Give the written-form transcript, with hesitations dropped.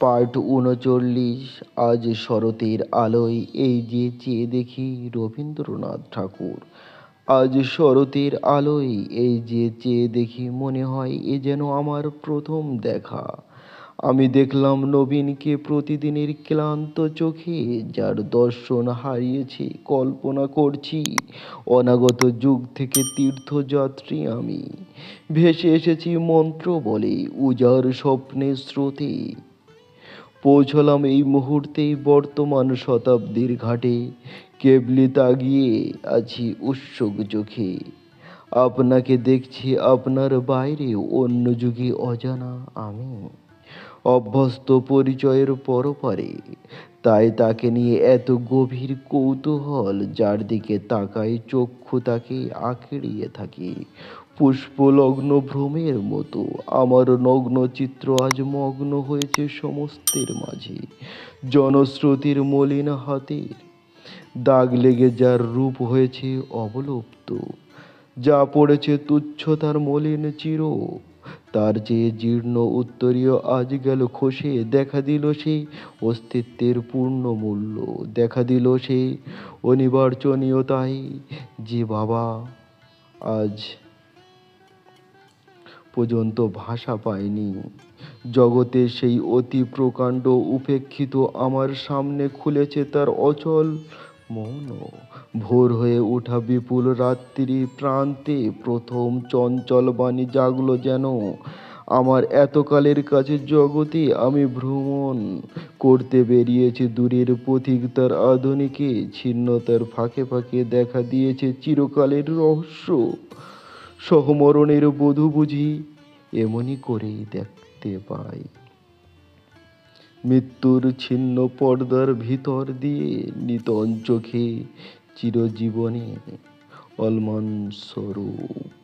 Part ৩৯। আজ শরতের আলোয় এই যে চেয়ে দেখি রবীন্দ্রনাথ ঠাকুর। আজ শরতের আলোয় এই যে চেয়ে দেখি, মনে হয় এ যেন আমার প্রথম দেখা। আমি দেখলাম নবীনকে প্রতিদিনের ক্লান্ত চোখে, যার দর্শন হারিয়েছে। কল্পনা করছি অনাগত যুগ থেকে তীর্থযাত্রী আমি, ভেসে এসেছি মন্ত্র বলে উজাড় স্বপ্নের স্রোতে। পৌঁছলাম এই মুহূর্তেই বর্তমান শতাব্দীর ঘাটে, কেবলি তাকিয়ে আছি উৎসুক চোখে। আপনাকে দেখছি আপনার বাইরে, অন্য যুগে অজানা আমি, অভ্যস্ত পরিচয়ের পরপারে। তাই তাকে নিয়ে এত গভীর কৌতূহল, যার দিকে তাকাই চক্ষু তাকে আঁকড়িয়ে থাকে পুষ্পলগ্ন ভ্রমের মতো। আমার নগ্ন চিত্র আজ মগ্ন হয়েছে সমস্তের মাঝে, জনশ্রুতির মলিন হাতের দাগ লেগে যার রূপ হয়েছে অবলুপ্ত, যা পড়েছে তুচ্ছতার মলিন চির। তার চেয়ে জীর্ণ উত্তরীয় আজ গেল খসে, দেখা দিল সেই অস্তিত্বের পূর্ণ মূল্য, দেখা দিল সেই অনির্বাচনীয়তাই, যে বাবা আজ পর্যন্ত ভাষা পায়নি। জগতের সেই অতি প্রকাণ্ড উপেক্ষিত আমার সামনে খুলেছে তার অচল মৌন। ভোর হয়ে ওঠা বিপুল রাত্রি প্রান্তে প্রথম চঞ্চল বাণী জাগলো যেন আমার এতকালের কাছে। জগতে আমি ভ্রমণ করতে বেরিয়েছি, দূরের পথিক তার আধুনিকে ছিন্নতার ফাঁকে ফাঁকে দেখা দিয়েছে চিরকালের রহস্য। সহমরণের বধূ বুঝি এমনি করেই দেখতে পাই, মৃত্যুর ছিন্ন পর্দার ভিতর দিয়ে নিতন চোখে চিরজীবনে অলমান স্বরূপ।